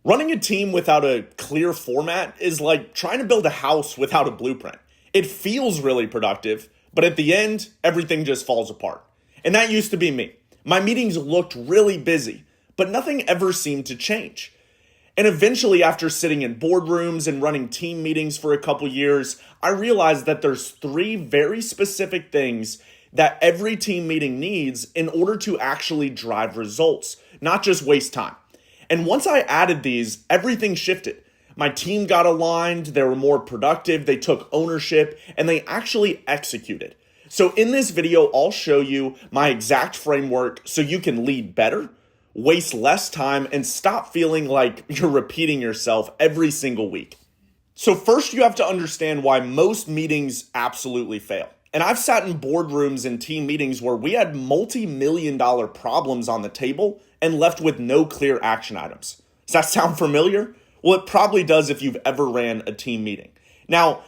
Running a team without a clear format is like trying to build a house without a blueprint. It feels really productive, but at the end, everything just falls apart. And that used to be me. My meetings looked really busy, but nothing ever seemed to change. And eventually, after sitting in boardrooms and running team meetings for a couple years, I realized that there's three very specific things that every team meeting needs in order to actually drive results, not just waste time. And once I added these, everything shifted. My team got aligned, they were more productive, they took ownership, and they actually executed. So in this video, I'll show you my exact framework so you can lead better, waste less time, and stop feeling like you're repeating yourself every single week. So first, you have to understand why most meetings absolutely fail. And I've sat in boardrooms and team meetings where we had multi-million-dollar problems on the table and left with no clear action items. Does that sound familiar? Well, it probably does if you've ever ran a team meeting. Now,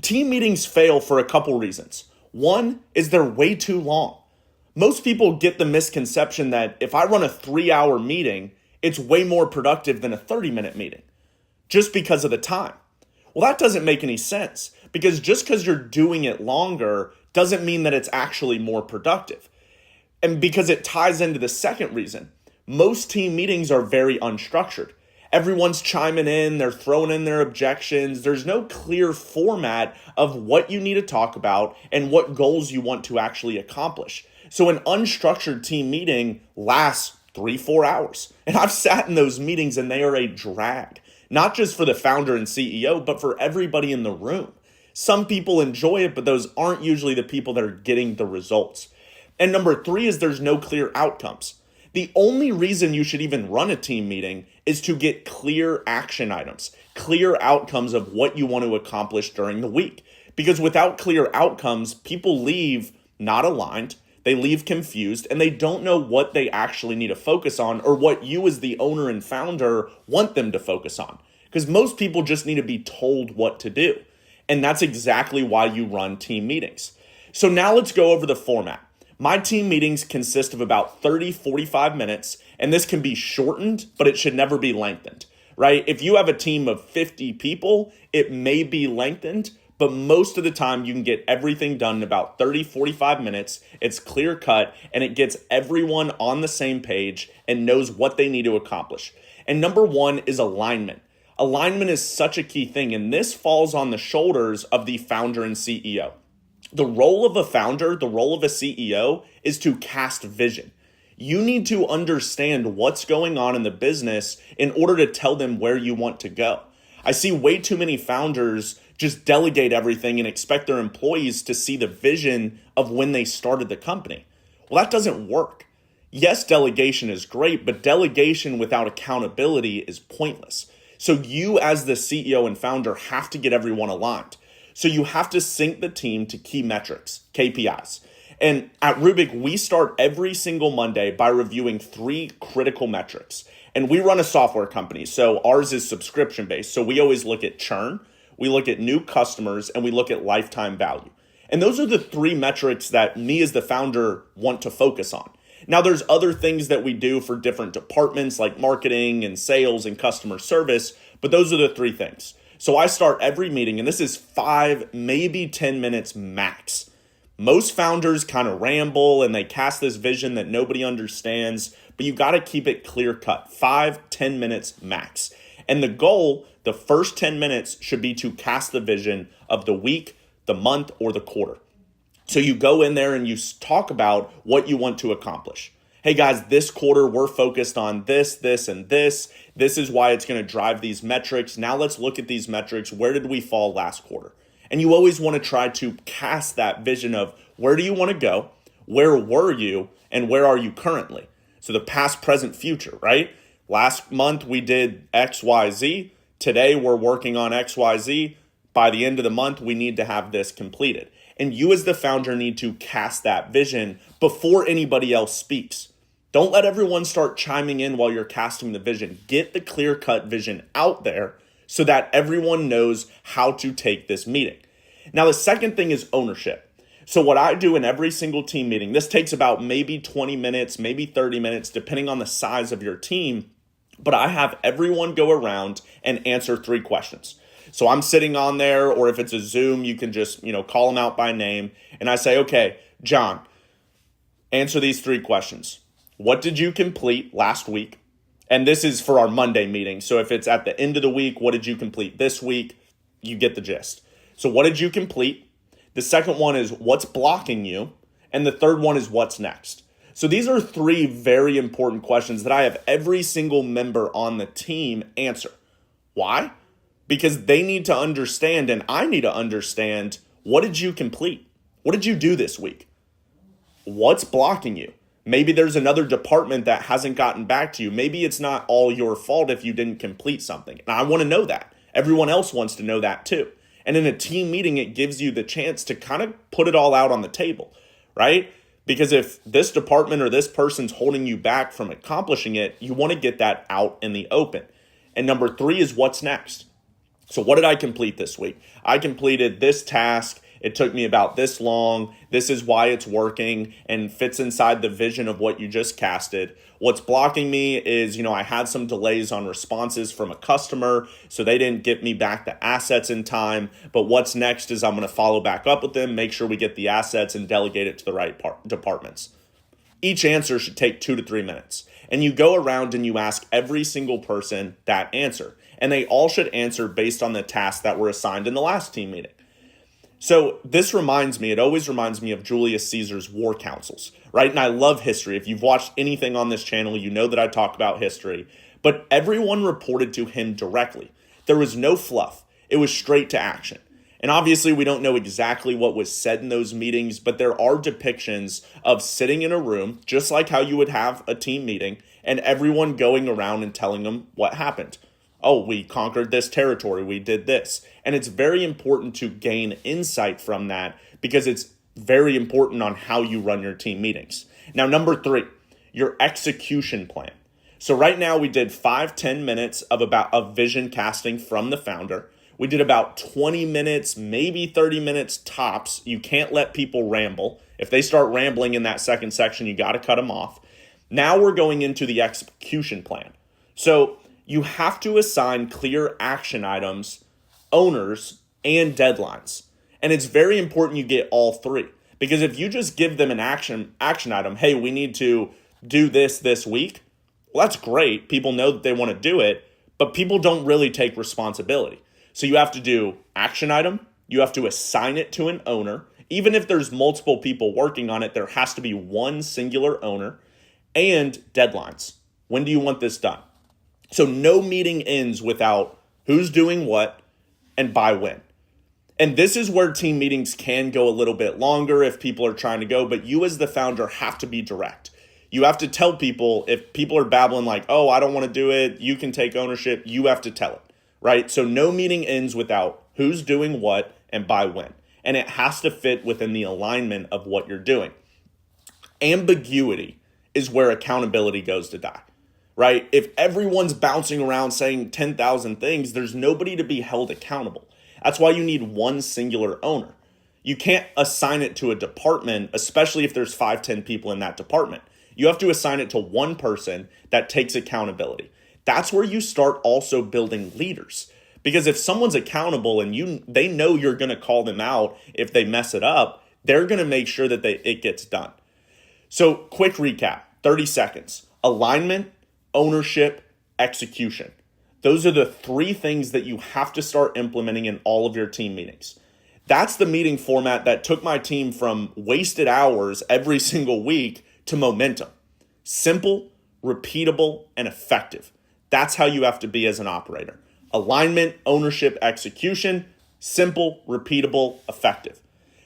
team meetings fail for a couple reasons. One is they're way too long. Most people get the misconception that if I run a 3-hour meeting, it's way more productive than a 30-minute meeting, just because of the time. Well, that doesn't make any sense, because just because you're doing it longer doesn't mean that it's actually more productive. And because it ties into the second reason, most team meetings are very unstructured. Everyone's chiming in, they're throwing in their objections. There's no clear format of what you need to talk about and what goals you want to actually accomplish. So an unstructured team meeting lasts 3-4 hours. And I've sat in those meetings and they are a drag, not just for the founder and CEO, but for everybody in the room. Some people enjoy it, but those aren't usually the people that are getting the results. And number 3 is there's no clear outcomes. The only reason you should even run a team meeting is to get clear action items, clear outcomes of what you want to accomplish during the week. Because without clear outcomes, people leave not aligned, they leave confused, and they don't know what they actually need to focus on or what you as the owner and founder want them to focus on. Because most people just need to be told what to do. And that's exactly why you run team meetings. So now let's go over the format. My team meetings consist of about 30-45 minutes, and this can be shortened, but it should never be lengthened, right? If you have a team of 50 people, it may be lengthened, but most of the time you can get everything done in about 30-45 minutes. It's clear cut, and it gets everyone on the same page and knows what they need to accomplish. And number 1 is alignment. Alignment is such a key thing, and this falls on the shoulders of the founder and CEO. The role of a founder, the role of a CEO is to cast vision. You need to understand what's going on in the business in order to tell them where you want to go. I see way too many founders just delegate everything and expect their employees to see the vision of when they started the company. Well, that doesn't work. Yes, delegation is great, but delegation without accountability is pointless. So you as the CEO and founder have to get everyone aligned. So you have to sync the team to key metrics, KPIs. And at Rubik, we start every single Monday by reviewing 3 critical metrics. And we run a software company, so ours is subscription-based. So we always look at churn, we look at new customers, and we look at lifetime value. And those are the 3 metrics that me as the founder want to focus on. Now, there's other things that we do for different departments like marketing and sales and customer service, but those are the 3 things. So I start every meeting, and this is 5, maybe 10 minutes max. Most founders kind of ramble and they cast this vision that nobody understands, but you got to keep it clear cut, 5-10 minutes max. And the goal, the first 10 minutes should be to cast the vision of the week, the month, or the quarter. So you go in there and you talk about what you want to accomplish. Hey guys, this quarter we're focused on this, this, and this. This is why it's going to drive these metrics. Now let's look at these metrics. Where did we fall last quarter? And you always want to try to cast that vision of where do you want to go? Where were you? And where are you currently? So the past, present, future, right? Last month we did X, Y, Z. Today we're working on X, Y, Z. By the end of the month, we need to have this completed. And you as the founder need to cast that vision before anybody else speaks. Don't let everyone start chiming in while you're casting the vision. Get the clear-cut vision out there so that everyone knows how to take this meeting. Now, the second thing is ownership. So what I do in every single team meeting, this takes about maybe 20 minutes, maybe 30 minutes, depending on the size of your team. But I have everyone go around and answer 3 questions. So I'm sitting on there, or if it's a Zoom, you can just, call them out by name. And I say, okay, John, answer these 3 questions. What did you complete last week? And this is for our Monday meeting. So if it's at the end of the week, what did you complete this week? You get the gist. So what did you complete? The second one is what's blocking you? And the third one is what's next? So these are 3 very important questions that I have every single member on the team answer. Why? Because they need to understand, and I need to understand, what did you complete? What did you do this week? What's blocking you? Maybe there's another department that hasn't gotten back to you. Maybe it's not all your fault if you didn't complete something. And I want to know that. Everyone else wants to know that too. And in a team meeting, it gives you the chance to kind of put it all out on the table, right? Because if this department or this person's holding you back from accomplishing it, you want to get that out in the open. And number 3 is what's next. So what did I complete this week? I completed this task. It took me about this long. This is why it's working and fits inside the vision of what you just casted. What's blocking me is, I had some delays on responses from a customer, so they didn't get me back the assets in time. But what's next is I'm going to follow back up with them, make sure we get the assets and delegate it to the right departments. Each answer should take 2 to 3 minutes. And you go around and you ask every single person that answer. And they all should answer based on the tasks that were assigned in the last team meeting. So this it always reminds me of Julius Caesar's war councils, right? And I love history. If you've watched anything on this channel, you know that I talk about history. But everyone reported to him directly. There was no fluff. It was straight to action. And obviously, we don't know exactly what was said in those meetings, but there are depictions of sitting in a room, just like how you would have a team meeting, and everyone going around and telling them what happened. Oh, we conquered this territory, we did this. And it's very important to gain insight from that because it's very important on how you run your team meetings. Now, number 3, your execution plan. So right now we did 5-10 minutes of vision casting from the founder. We did about 20 minutes, maybe 30 minutes tops. You can't let people ramble. If they start rambling in that second section, you got to cut them off. Now we're going into the execution plan. So you have to assign clear action items, owners, and deadlines. And it's very important you get all 3. Because if you just give them an action item, hey, we need to do this week, well, that's great. People know that they want to do it, but people don't really take responsibility. So you have to do action item, you have to assign it to an owner. Even if there's multiple people working on it, there has to be one singular owner, and deadlines. When do you want this done? So no meeting ends without who's doing what and by when. And this is where team meetings can go a little bit longer if people are trying to go, but you as the founder have to be direct. You have to tell people, if people are babbling like, oh, I don't want to do it, you can take ownership, you have to tell it, right? So no meeting ends without who's doing what and by when. And it has to fit within the alignment of what you're doing. Ambiguity is where accountability goes to die, right? If everyone's bouncing around saying 10,000 things, there's nobody to be held accountable. That's why you need one singular owner. You can't assign it to a department, especially if there's 5-10 people in that department. You have to assign it to one person that takes accountability. That's where you start also building leaders. Because if someone's accountable and they know you're going to call them out if they mess it up, they're going to make sure that it gets done. So quick recap, 30 seconds. Alignment, ownership, execution. Those are the 3 things that you have to start implementing in all of your team meetings. That's the meeting format that took my team from wasted hours every single week to momentum. Simple, repeatable, and effective. That's how you have to be as an operator. Alignment, ownership, execution, simple, repeatable, effective.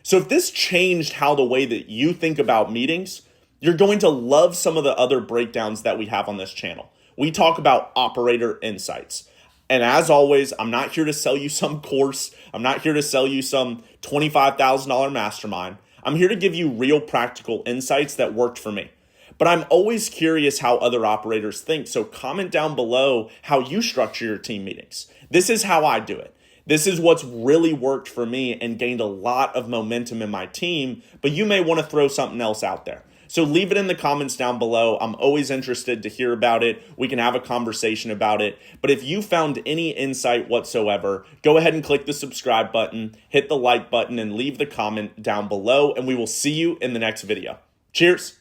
So if this changed how the way that you think about meetings, you're going to love some of the other breakdowns that we have on this channel. We talk about operator insights. And as always, I'm not here to sell you some course. I'm not here to sell you some $25,000 mastermind. I'm here to give you real practical insights that worked for me. But I'm always curious how other operators think. So comment down below how you structure your team meetings. This is how I do it. This is what's really worked for me and gained a lot of momentum in my team. But you may want to throw something else out there. So leave it in the comments down below. I'm always interested to hear about it. We can have a conversation about it. But if you found any insight whatsoever, go ahead and click the subscribe button, hit the like button, and leave the comment down below. And we will see you in the next video. Cheers.